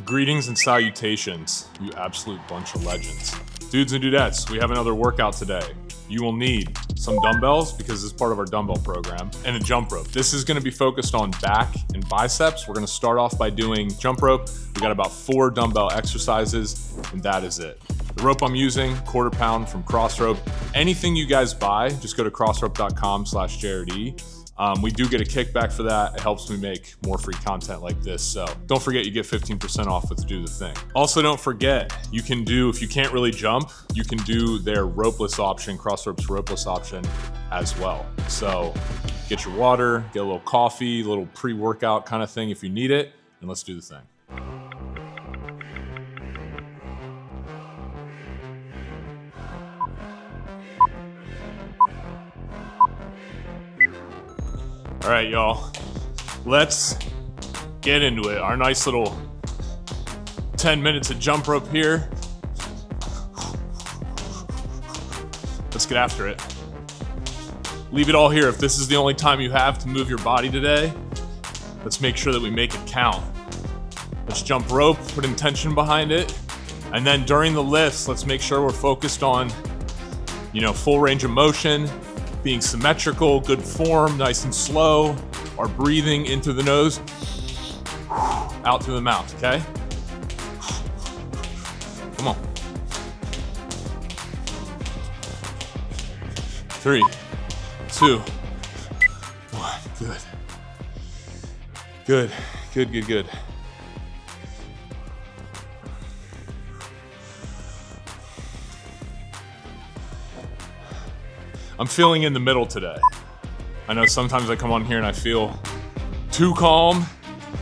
Greetings and salutations, you absolute bunch of legends. Dudes and dudettes, we have another workout today. You will need some dumbbells because this is part of our dumbbell program, and a jump rope. This is gonna be focused on back and biceps. We're gonna start off by doing jump rope. We got about 4 dumbbell exercises, and that is it. The rope I'm using, 1/4 pound from Crossrope. Anything you guys buy, just go to crossrope.com/JRD. We do get a kickback for that. It helps me make more free content like this. So don't forget you get 15% off with Do the Thing. Also don't forget, you can do, if you can't really jump, you can do their ropeless option, Crossrope's ropeless option as well. So get your water, get a little coffee, a little pre-workout kind of thing if you need it, and let's do the thing. All right, y'all, let's get into it. Our nice little 10 minutes of jump rope here. Let's get after it. Leave it all here. If this is the only time you have to move your body today, let's make sure that we make it count. Let's jump rope, put intention behind it. And then during the lifts, let's make sure we're focused on, full range of motion, being symmetrical, good form, nice and slow, our breathing in through the nose, out through the mouth, okay? Come on. 3, 2, 1, good. Good, good, good, good. I'm feeling in the middle today. I know sometimes I come on here and I feel too calm.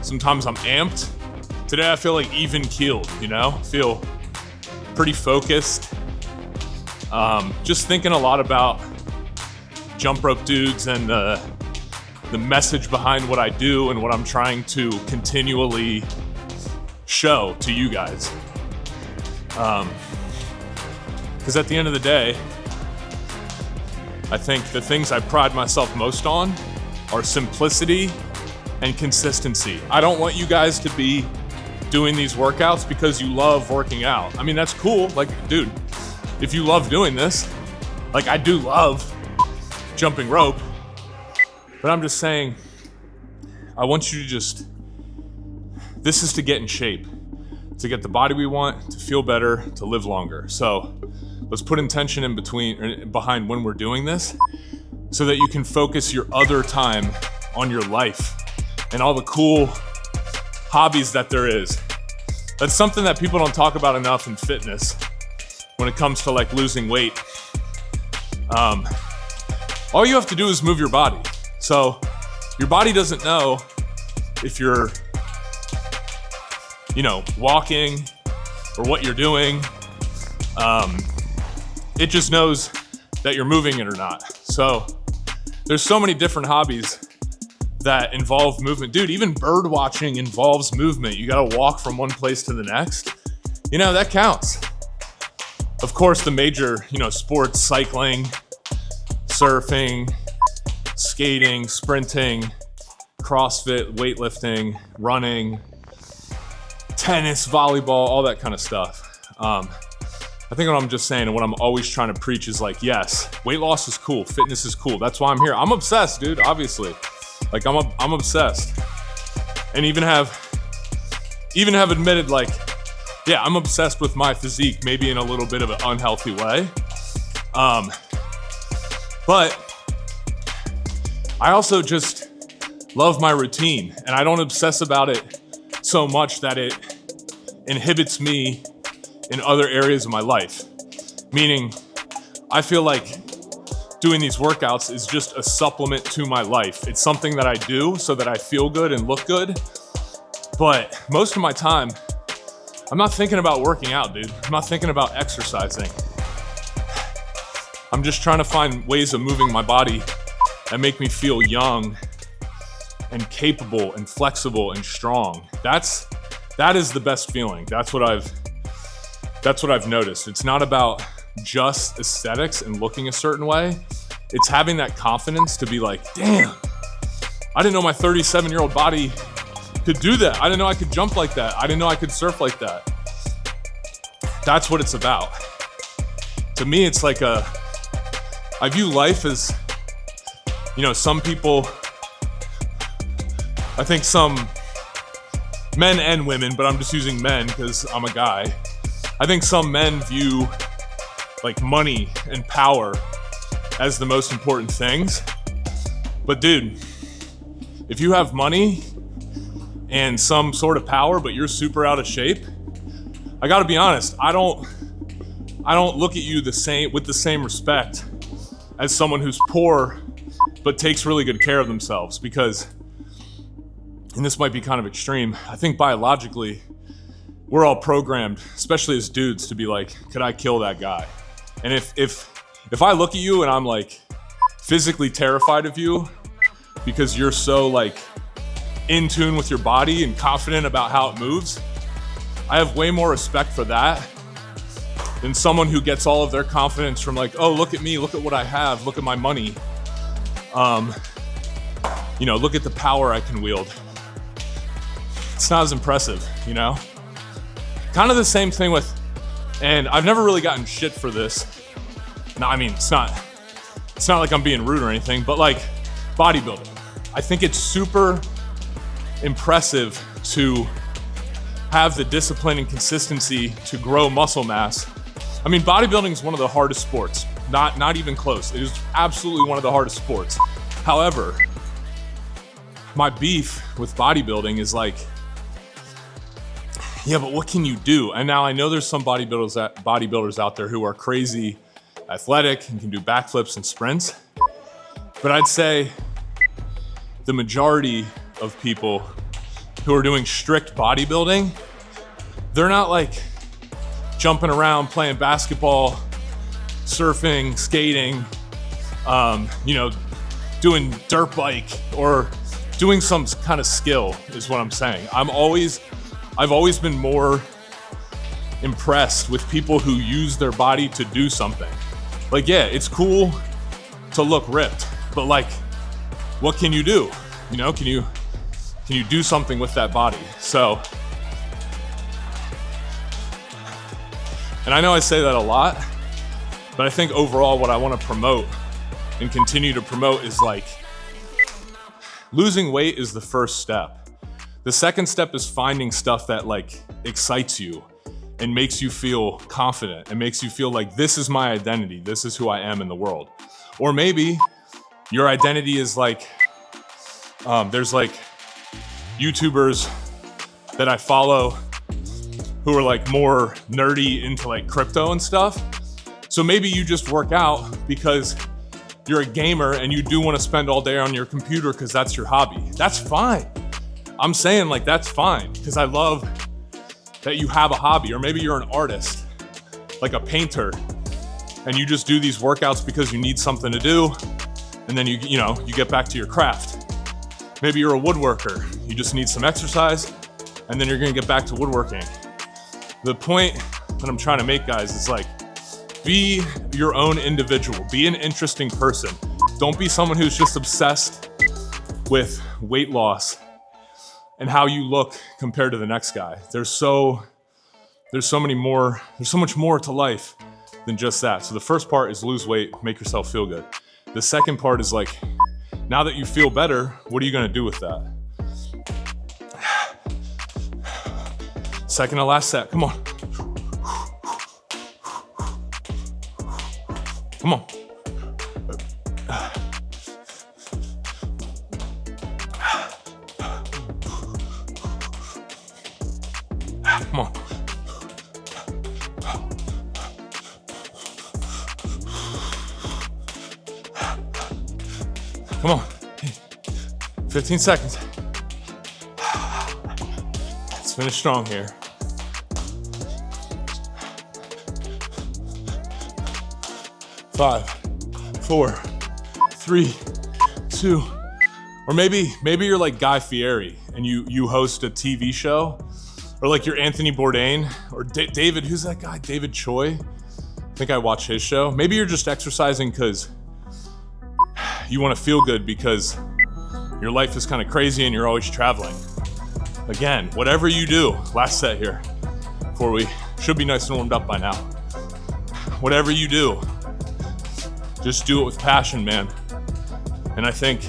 Sometimes I'm amped. Today I feel like even keeled, Feel pretty focused. Just thinking a lot about jump rope dudes and the message behind what I do and what I'm trying to continually show to you guys. Because at the end of the day, I think the things I pride myself most on are simplicity and consistency. I don't want you guys to be doing these workouts because you love working out. I mean, that's cool. Like, dude, if you love doing this, like I do love jumping rope, but I'm just saying, I want you to this is to get in shape, to get the body we want, to feel better, to live longer. So let's put intention behind when we're doing this so that you can focus your other time on your life and all the cool hobbies that there is. That's something that people don't talk about enough in fitness when it comes to like losing weight. All you have to do is move your body. So your body doesn't know if you're, walking or what you're doing. It just knows that you're moving it or not. So there's so many different hobbies that involve movement. Dude, even bird watching involves movement. You gotta walk from one place to the next. That counts. Of course, the major, sports, cycling, surfing, skating, sprinting, CrossFit, weightlifting, running, tennis, volleyball, all that kind of stuff. I think what I'm just saying and what I'm always trying to preach is like, yes, weight loss is cool. Fitness is cool. That's why I'm here. I'm obsessed, dude, obviously. Like I'm obsessed. And even have admitted like, yeah, I'm obsessed with my physique, maybe in a little bit of an unhealthy way. But I also just love my routine and I don't obsess about it so much that it inhibits me in other areas of my life. Meaning, I feel like doing these workouts is just a supplement to my life. It's something that I do so that I feel good and look good. But most of my time, I'm not thinking about working out, dude. I'm not thinking about exercising. I'm just trying to find ways of moving my body that make me feel young and capable and flexible and strong. That is the best feeling. That's what I've noticed. It's not about just aesthetics and looking a certain way. It's having that confidence to be like, damn, I didn't know my 37-year-old body could do that. I didn't know I could jump like that. I didn't know I could surf like that. That's what it's about. To me, it's like I view life as, some people, I think some men and women, but I'm just using men because I'm a guy. I think some men view like money and power as the most important things. But dude, if you have money and some sort of power, but you're super out of shape, I gotta be honest, I don't look at you with the same respect as someone who's poor but takes really good care of themselves, because, and this might be kind of extreme, I think biologically we're all programmed, especially as dudes, to be like, could I kill that guy? And if I look at you and I'm like physically terrified of you because you're so like in tune with your body and confident about how it moves, I have way more respect for that than someone who gets all of their confidence from like, oh, look at me, look at what I have, look at my money. Look at the power I can wield. It's not as impressive, Kind of the same thing with, and I've never really gotten shit for this. No, I mean, it's not like I'm being rude or anything, but like bodybuilding. I think it's super impressive to have the discipline and consistency to grow muscle mass. I mean, bodybuilding is one of the hardest sports, not even close. It is absolutely one of the hardest sports. However, my beef with bodybuilding is like, yeah, but what can you do? And now I know there's some bodybuilders out there who are crazy athletic and can do backflips and sprints, but I'd say the majority of people who are doing strict bodybuilding, they're not like jumping around, playing basketball, surfing, skating, doing dirt bike or doing some kind of skill is what I'm saying. I've always been more impressed with people who use their body to do something. Like, yeah, it's cool to look ripped, but like, what can you do? Can you do something with that body? So, and I know I say that a lot, but I think overall what I want to promote and continue to promote is like, losing weight is the first step. The second step is finding stuff that like excites you and makes you feel confident and makes you feel like this is my identity, this is who I am in the world. Or maybe your identity is like, there's like YouTubers that I follow who are like more nerdy into like crypto and stuff. So maybe you just work out because you're a gamer and you do want to spend all day on your computer because that's your hobby. That's fine. I'm saying like that's fine because I love that you have a hobby. Or maybe you're an artist, like a painter, and you just do these workouts because you need something to do, and then you get back to your craft. Maybe you're a woodworker. You just need some exercise, and then you're gonna get back to woodworking. The point that I'm trying to make, guys, is like, be your own individual. Be an interesting person. Don't be someone who's just obsessed with weight loss and how you look compared to the next guy. There's so much more to life than just that. So the first part is lose weight, make yourself feel good. The second part is like, now that you feel better, what are you gonna do with that? Second to last set, come on. Come on. Come on. Come on. 15 seconds. Let's finish strong here. Five, 4, 3, 2, or maybe you're like Guy Fieri and you host a TV show, or like you're Anthony Bourdain or David, who's that guy? David Choi. I think I watch his show. Maybe you're just exercising because you want to feel good because your life is kind of crazy and you're always traveling. Again, whatever you do, last set here, before we should be nice and warmed up by now. Whatever you do, just do it with passion, man. And I think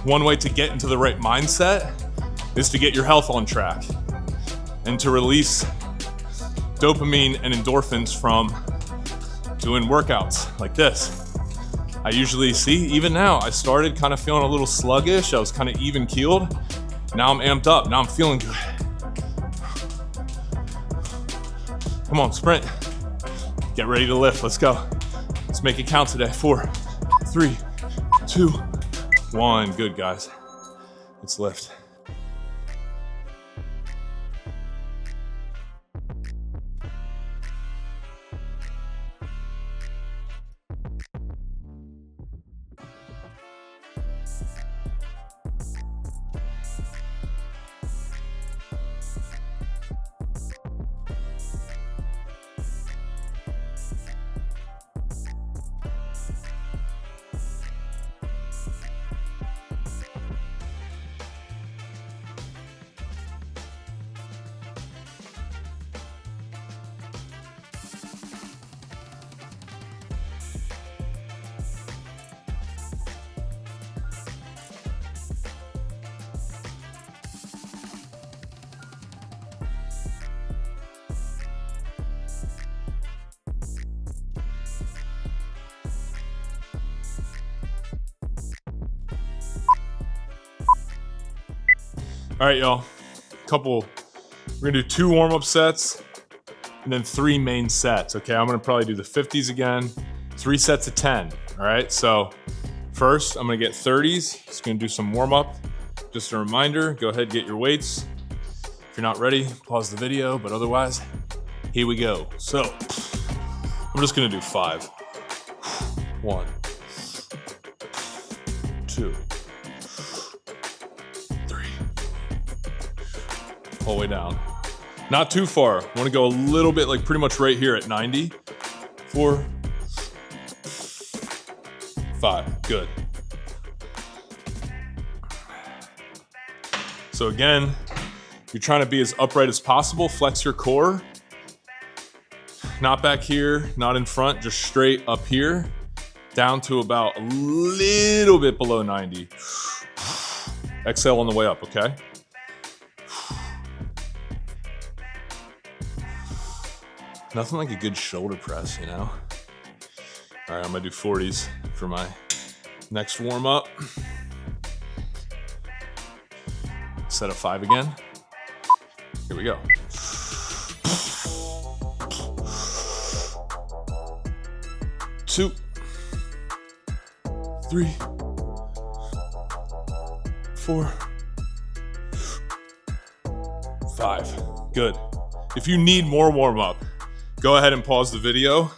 one way to get into the right mindset is to get your health on track and to release dopamine and endorphins from doing workouts like this. I usually see, even now, I started kind of feeling a little sluggish. I was kind of even keeled. Now I'm amped up. Now I'm feeling good. Come on, sprint. Get ready to lift. Let's go. Let's make it count today. 4, 3, 2, 1. Good, guys. Let's lift. All right, y'all. We're gonna do 2 warm-up sets and then 3 main sets. Okay, I'm gonna probably do the 50s again, 3 sets of 10. All right, so first I'm gonna get 30s. Just gonna do some warm-up. Just a reminder, go ahead, get your weights. If you're not ready, pause the video, but otherwise, here we go. So I'm just gonna do 5. 1, 2, 3. All the way down. Not too far. I want to go a little bit, like pretty much right here at 90. 4, 5. Good. So again, you're trying to be as upright as possible. Flex your core. Not back here, not in front, just straight up here, down to about a little bit below 90. Exhale on the way up, okay? Nothing like a good shoulder press, you know? All right, I'm gonna do 40s for my next warm up. Set of 5 again. Here we go. 2, 3, 4, 5. Good. If you need more warm up, go ahead and pause the video.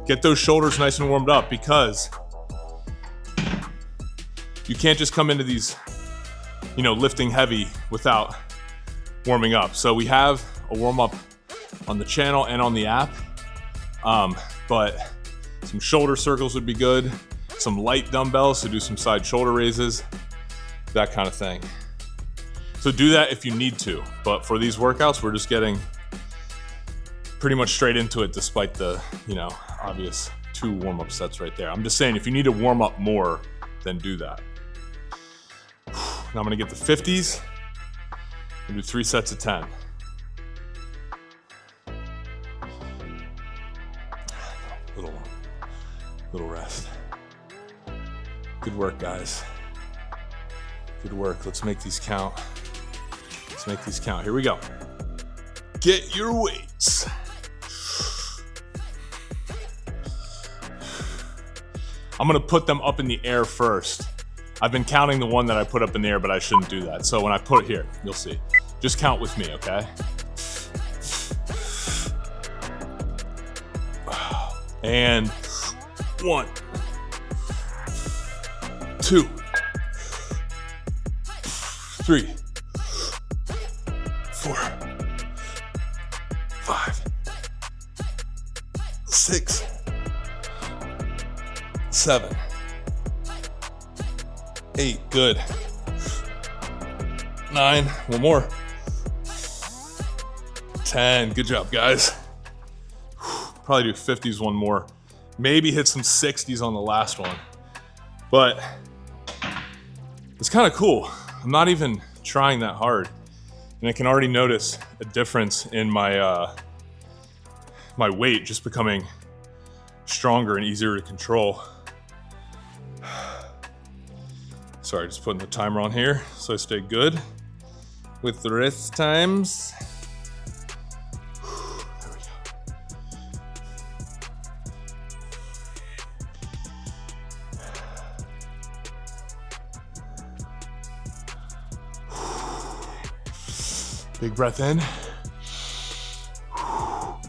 Get those shoulders nice and warmed up, because you can't just come into these, lifting heavy without warming up. So we have a warm up on the channel and on the app, but some shoulder circles would be good. Some light dumbbells, so do some side shoulder raises, that kind of thing. So do that if you need to, but for these workouts, we're just getting pretty much straight into it, despite the, obvious 2 warm-up sets right there. I'm just saying, if you need to warm up more, then do that. Now I'm gonna get the 50s and do 3 sets of 10. Little rest. Good work, guys. Good work. Let's make these count. Here we go. Get your weights. I'm gonna put them up in the air first. I've been counting the one that I put up in the air, but I shouldn't do that. So when I put it here, you'll see. Just count with me, okay? And 1, 2, 3, 4, 5, 6, 7, 8. Good. 9, one more. 10, good job, guys. Probably do 50s one more. Maybe hit some 60s on the last one. But it's kind of cool. I'm not even trying that hard. And I can already notice a difference in my my weight just becoming stronger and easier to control. Sorry, just putting the timer on here so I stay good with the rest times. There we go. Big breath in.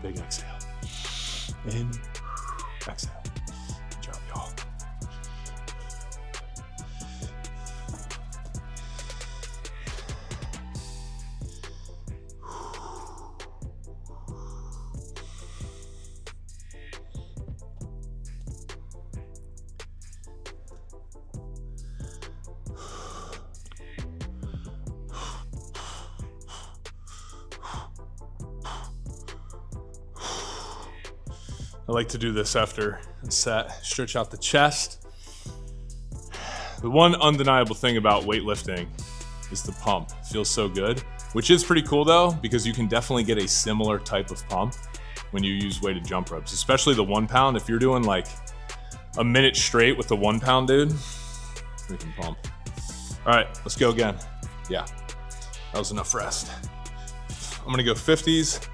Big exhale. In, exhale. Good job, y'all. I like to do this after a set, stretch out the chest. The one undeniable thing about weightlifting is the pump. It feels so good, which is pretty cool though, because you can definitely get a similar type of pump when you use weighted jump ropes, especially the 1 pound. If you're doing like a minute straight with the 1 pound, dude, we can pump. All right, let's go again. Yeah, that was enough rest. I'm gonna go 50s.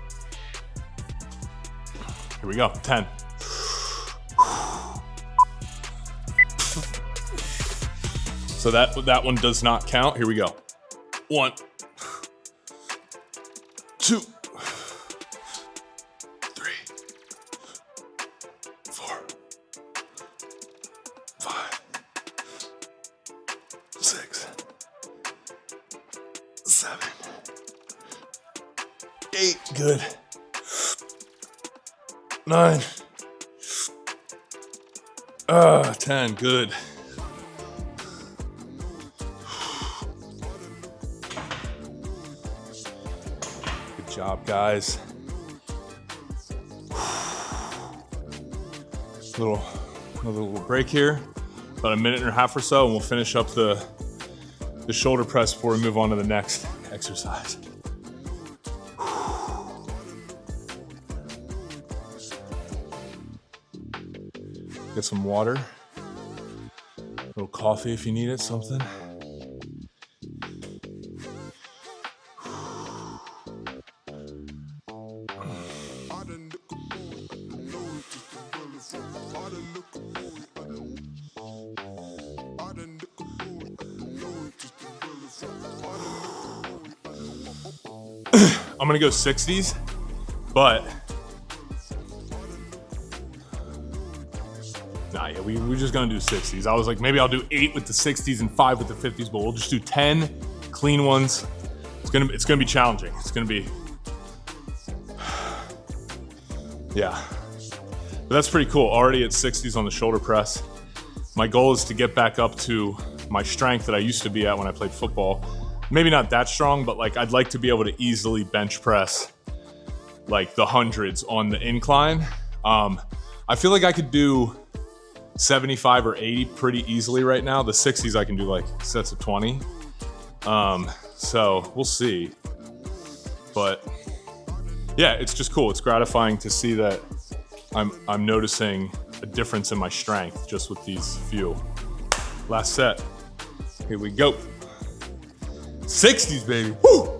Here we go, 10. So that one does not count. Here we go. 1, 2, 3, 4, 5, 6, 7, 8. Good. 9. 10. Good. Good job, guys. Another little break here, about a minute and a half or so, and we'll finish up the shoulder press before we move on to the next exercise. Get some water, a little coffee if you need it, something. I'm gonna go 60s, but yeah, we're just gonna do 60s. I was like, maybe I'll do 8 with the 60s and 5 with the 50s, but we'll just do 10 clean ones. It's gonna be challenging. It's gonna be, yeah. But that's pretty cool. Already at 60s on the shoulder press. My goal is to get back up to my strength that I used to be at when I played football. Maybe not that strong, but like I'd like to be able to easily bench press like the hundreds on the incline. I feel like I could do 75 or 80 pretty easily right now. The 60s I can do like sets of 20. So we'll see. But yeah, it's just cool. It's gratifying to see that I'm noticing a difference in my strength just with these few. Last set. Here we go. 60s, baby. Woo!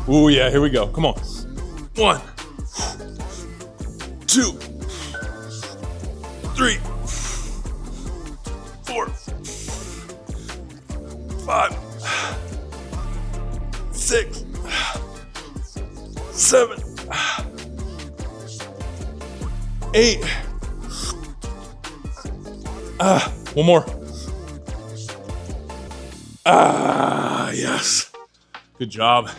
Ooh, yeah, here we go. Come on. 1, 2, 3, 4, 5, 6, 7, 8. One more. Yes. Good job.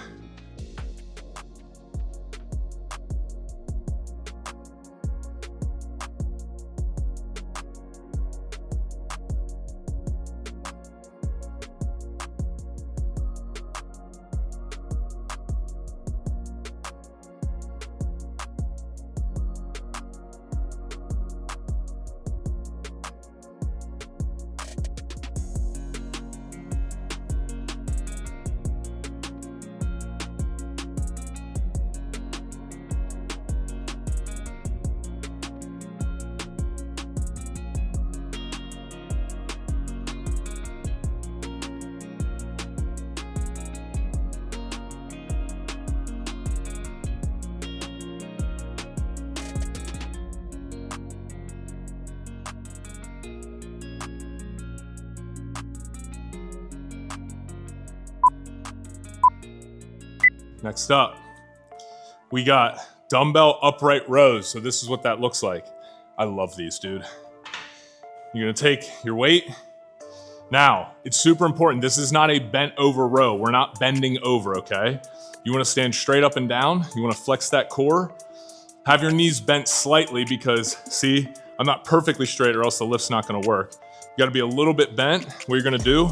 Next up, we got dumbbell upright rows. So this is what that looks like. I love these, dude. You're gonna take your weight. Now, it's super important. This is not a bent over row. We're not bending over, okay? You wanna stand straight up and down. You wanna flex that core. Have your knees bent slightly because, see, I'm not perfectly straight or else the lift's not gonna work. You gotta be a little bit bent. What you're gonna do,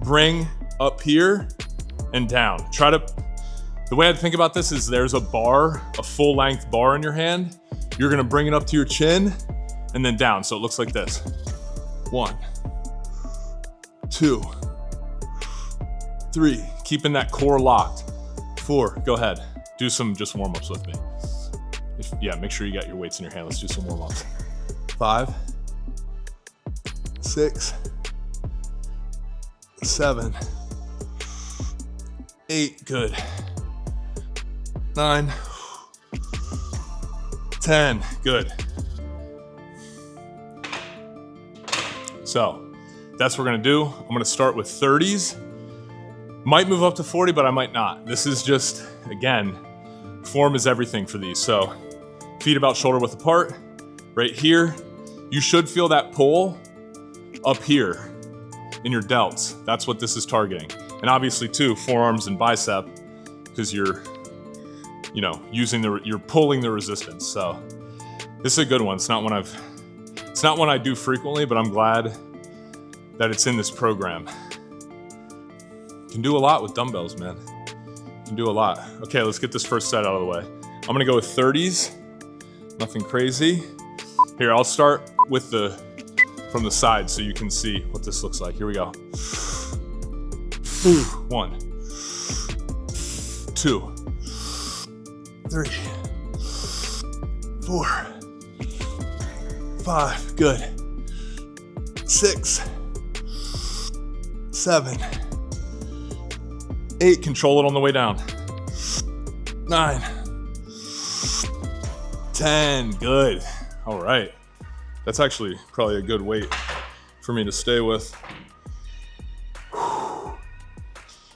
bring up here and down. The way I think about this is there's a bar, a full length bar in your hand. You're gonna bring it up to your chin and then down. So it looks like this. 1, 2, 3, keeping that core locked. 4, go ahead. Do some just warm-ups with me. Make sure you got your weights in your hand. Let's do some warm-ups. 5, 6, 7, 8, good. 9, 10, good. So that's what we're gonna do. I'm gonna start with 30s. Might move up to 40, but I might not. This is just, again, form is everything for these. So feet about shoulder width apart. Right here, you should feel that pull up here in your delts. That's what this is targeting. And obviously too, forearms and bicep, because you're pulling the resistance. So this is a good one. It's not one I do frequently, but I'm glad that it's in this program. You can do a lot with dumbbells, man. You can do a lot. Okay, let's get this first set out of the way. I'm gonna go with 30s, nothing crazy. Here, I'll start with from the side so you can see what this looks like. Here we go. 1, 2, 3, 4, 5, good. 6, 7, 8, control it on the way down. 9, 10, good. All right. That's actually probably a good weight for me to stay with.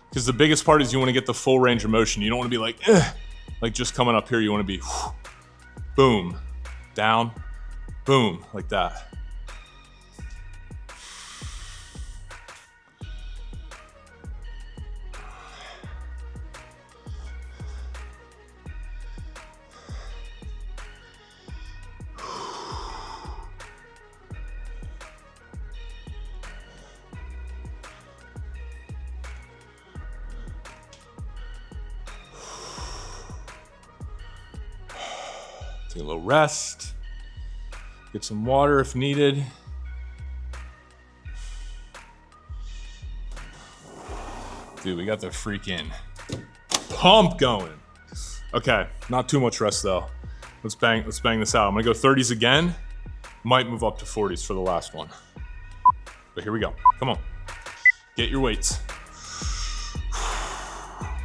Because the biggest part is you want to get the full range of motion. You don't want to be like just coming up here. You want to be boom, down, boom, like that. Take a little rest, get some water if needed. Dude, we got the freaking pump going. Okay, not too much rest though. Let's bang this out. I'm gonna go 30s again. Might move up to 40s for the last one. But here we go, come on. Get your weights.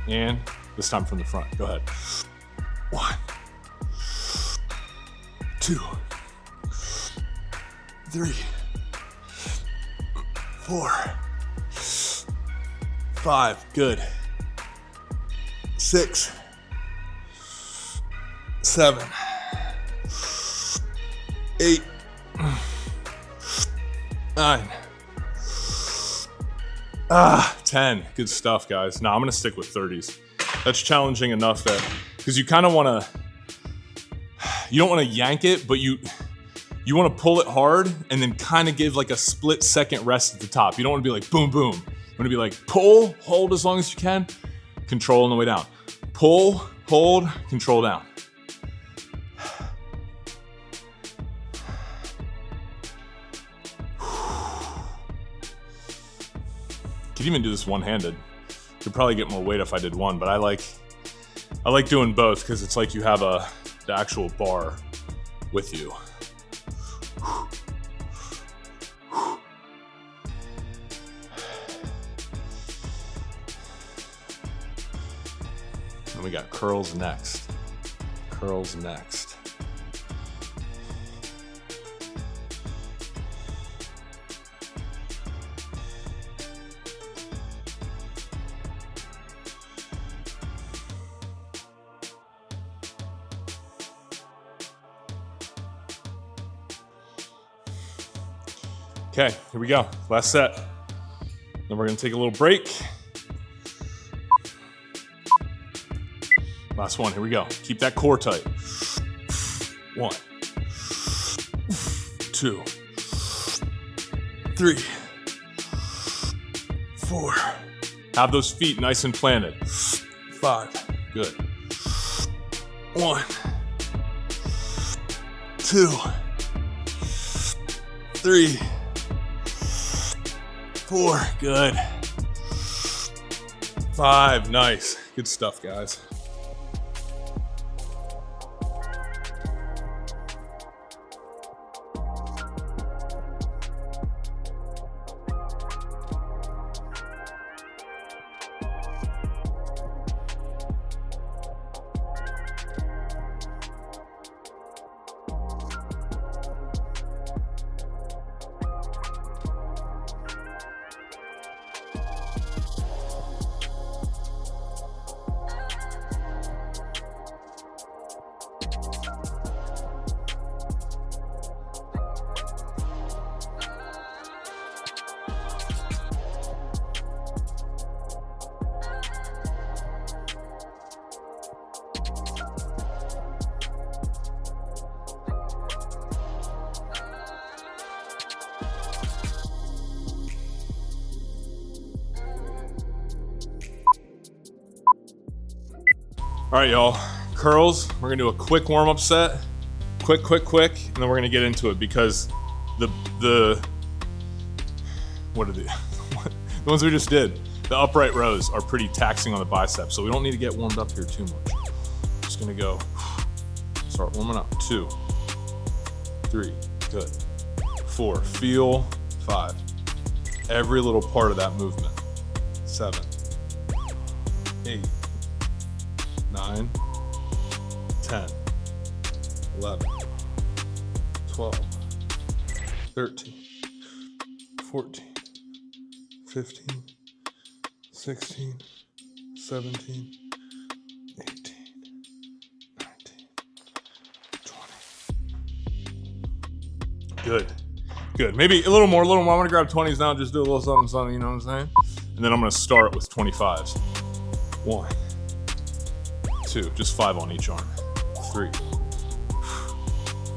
And this time from the front, go ahead. 1, 2, 3, 4, 5, good. 6, 7, 8, 9, 10. Good stuff, guys. Now I'm gonna stick with 30s. That's challenging enough that, because you kind of want to, you don't want to yank it, but you want to pull it hard and then kind of give like a split second rest at the top. You don't want to be like boom, boom. You want to be like pull, hold as long as you can, control on the way down. Pull, hold, control down. Could even do this one-handed. Could probably get more weight if I did one, but I like doing both because it's like you have the actual bar with you. And we got curls next. Curls next. Okay, here we go. Last set. Then we're gonna take a little break. Last one, here we go. Keep that core tight. 1, 2, 3, 4. Have those feet nice and planted. 5, good. 1, 2, 3, 4, good. 5, nice. Good stuff, guys. All right, y'all, curls. We're gonna do a quick warm-up set, quick, and then we're gonna get into it because the what are the ones we just did? The upright rows are pretty taxing on the biceps, so we don't need to get warmed up here too much. Just gonna go, start warming up. 2, 3, good. 4, feel. 5, every little part of that movement. 7, 8, 9, 10, 11, 12, 13, 14, 15, 16, 17, 18, 19, 20. Good. Maybe a little more. I'm gonna grab 20s now, just do a little something, you know what I'm saying? And then I'm gonna start with 25s. 1, 2, just 5 on each arm. 3,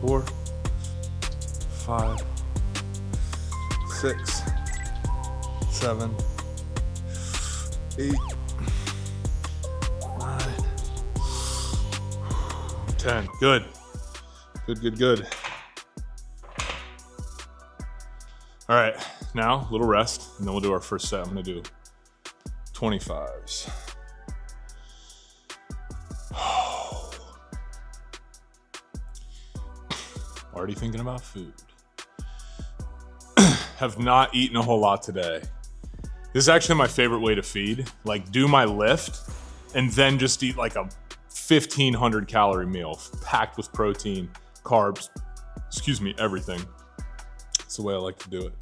4, 5, 6, 7, 8, 9, 10. Good. All right, now a little rest, and then we'll do our first set. I'm gonna do 25s. Already thinking about food. Have not eaten a whole lot today. This is actually my favorite way to feed. Like, do my lift and then just eat like a 1,500 calorie meal packed with protein, carbs, everything. It's the way I like to do it.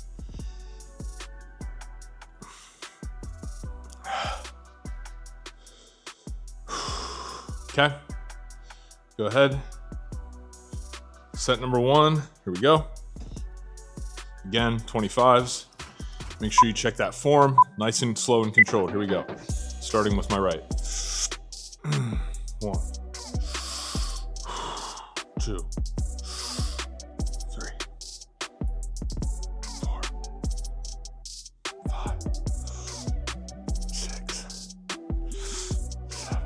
Okay, go ahead. Set number 1, here we go. Again, 25s. Make sure you check that form, nice and slow and controlled. Here we go. Starting with my right. 1, 2, 3, 4, 5, 6, 7,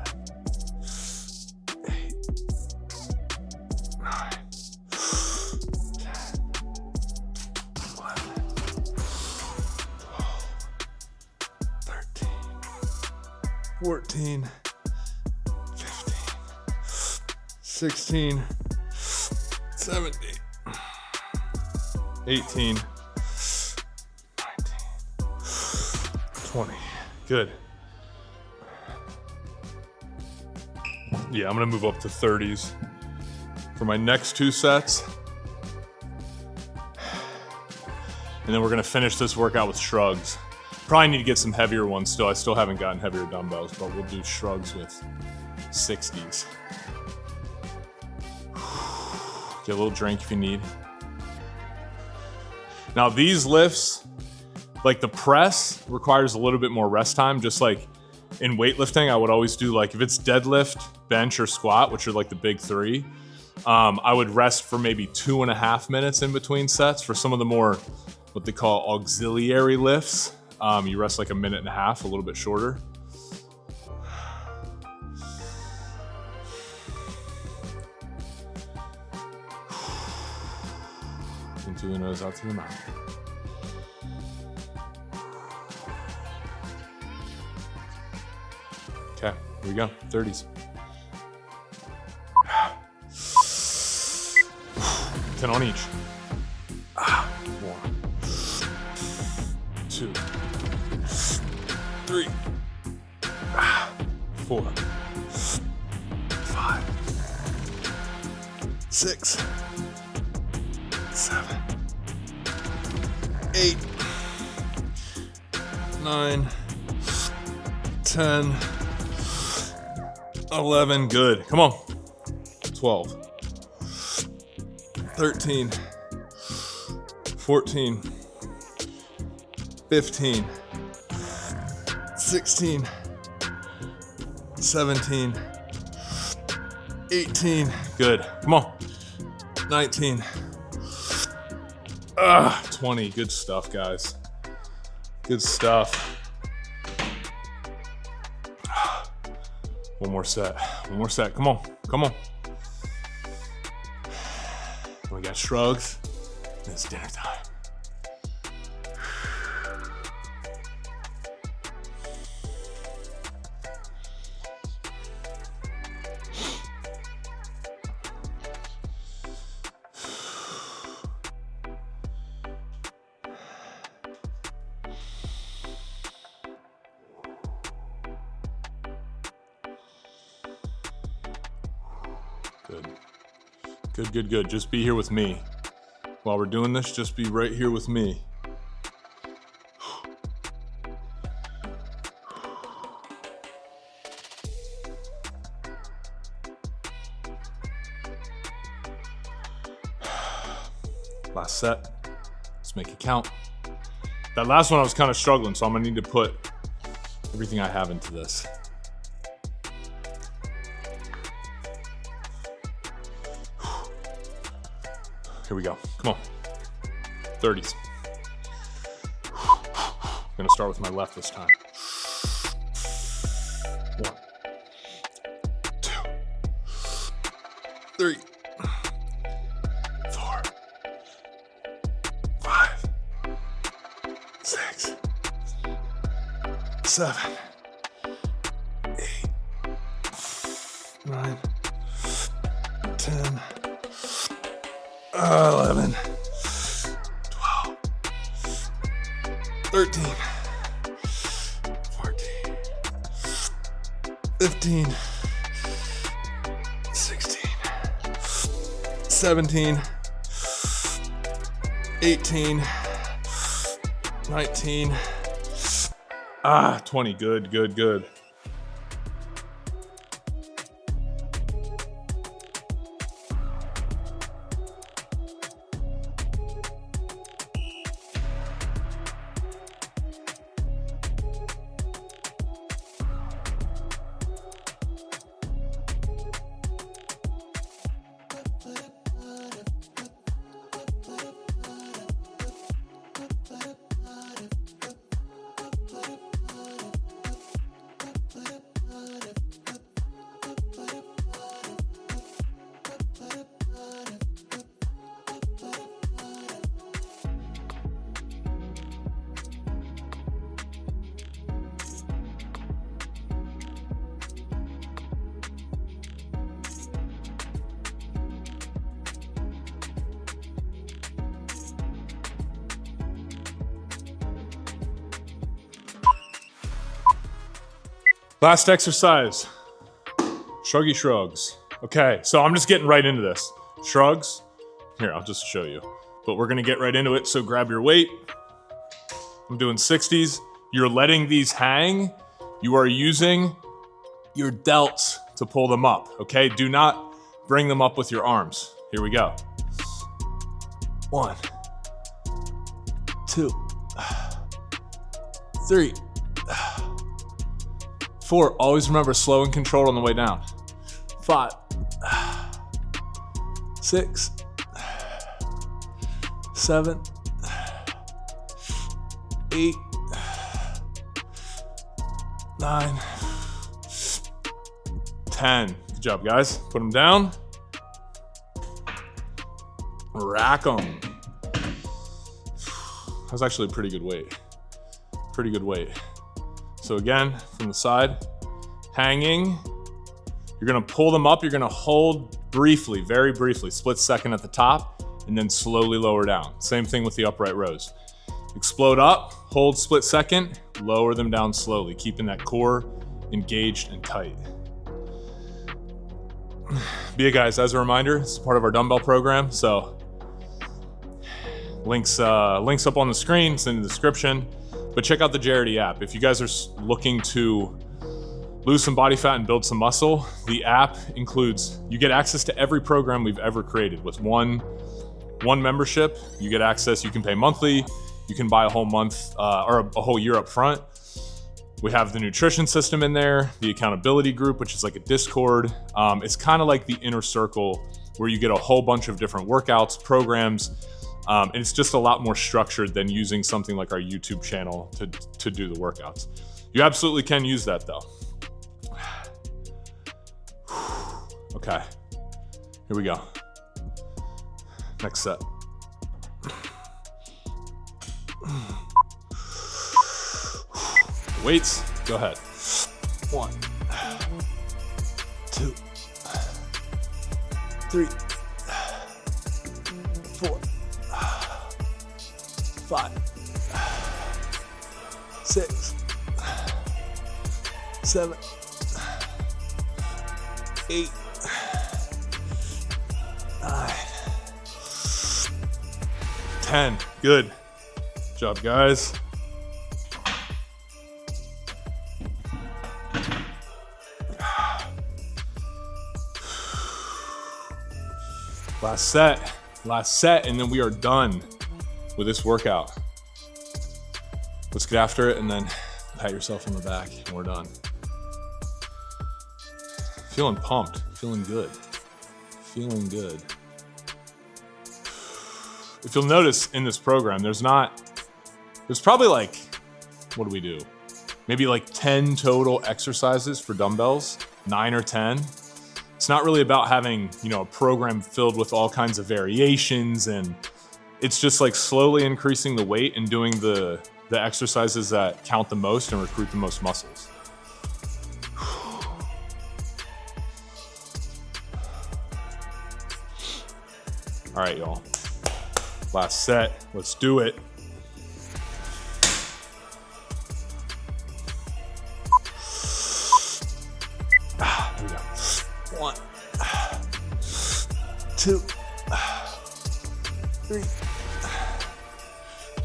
8, 9, 14, 15, 16, 17, 18, 19, 20. Good. Yeah, I'm gonna move up to 30s for my next 2 sets. And then we're gonna finish this workout with shrugs. Probably need to get some heavier ones still. I still haven't gotten heavier dumbbells, but we'll do shrugs with 60s. Get a little drink if you need. Now these lifts, like the press requires a little bit more rest time. Just like in weightlifting, I would always do like, if it's deadlift, bench, or squat, which are like the big three, I would rest for maybe 2.5 minutes in between sets. For some of the more, what they call auxiliary lifts, you rest like 1.5 minutes, a little bit shorter. In through the nose, out through the mouth. Okay, here we go, 30s. 10 on each. 1, 2, 3, 4, 5, 6, 7, 8, 9, 10, 11, good. Come on. 12, 13, 14, 15, 16, 17, 18, good. Come on. 19, 20, good stuff, guys. Good stuff. One more set, come on, come on. We got shrugs, and it's dinner time. Good. Just be here with me. While we're doing this, just be right here with me. Last set. Let's make it count. That last one I was kind of struggling, so I'm gonna need to put everything I have into this. Here we go. Come on. 30s. I'm gonna start with my left this time. 1, 2, 3, 4, 5, 6, 7, 8, 9, 10, 11, 12, 13, 14, 15, 16, 17, 18, 19, 20, good. Last exercise, shruggy shrugs. Okay, so I'm just getting right into this. Shrugs, here, I'll just show you. But we're gonna get right into it, so grab your weight. I'm doing 60s. You're letting these hang. You are using your delts to pull them up, okay? Do not bring them up with your arms. Here we go. 1, 2, 3, 4. Always remember slow and controlled on the way down. 5, 6, 7, 8, 9, 10. Good job, guys. Put them down. Rack them. That's actually a pretty good weight. Pretty good weight. So again, from the side, hanging. You're gonna pull them up. You're gonna hold briefly, very briefly, split second at the top, and then slowly lower down. Same thing with the upright rows. Explode up, hold split second, lower them down slowly, keeping that core engaged and tight. But yeah, guys, as a reminder, it's part of our dumbbell program, so links up on the screen, it's in the description. But check out the Jarity app. If you guys are looking to lose some body fat and build some muscle, the app includes, you get access to every program we've ever created. With one membership, you get access, you can pay monthly, you can buy a whole month or a whole year up front. We have the nutrition system in there, the accountability group, which is like a Discord. It's kind of like the inner circle where you get a whole bunch of different workouts, programs, and it's just a lot more structured than using something like our YouTube channel to do the workouts. You absolutely can use that though. Okay, here we go. Next set. Weights, go ahead. 1, 2, 3, 4, 5, 6, 7, 8, 9, 10. Good. Good job, guys. Last set, and then we are done with this workout. Let's get after it and then pat yourself on the back and we're done. Feeling pumped, feeling good, feeling good. If you'll notice in this program, there's probably like, what do we do? Maybe like 10 total exercises for dumbbells, 9 or 10. It's not really about having, a program filled with all kinds of variations, and it's just like slowly increasing the weight and doing the exercises that count the most and recruit the most muscles. All right, y'all. Last set. Let's do it. Here we go. 1, 2, 3,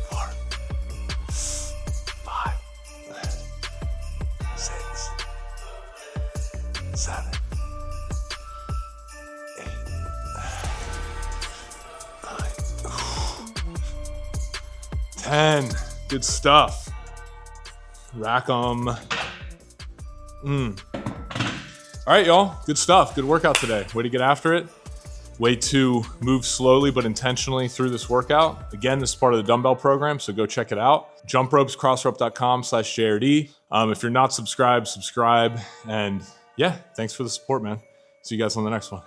4, 5, 6, 7, 8, 9, 10. Good stuff. Rack 'em. All right, y'all. Good stuff. Good workout today. Way to get after it. Way to move slowly but intentionally through this workout. Again, this is part of the dumbbell program, so go check it out. JumpRopesCrossRep.com/JRD. If you're not subscribed, subscribe. And yeah, thanks for the support, man. See you guys on the next one.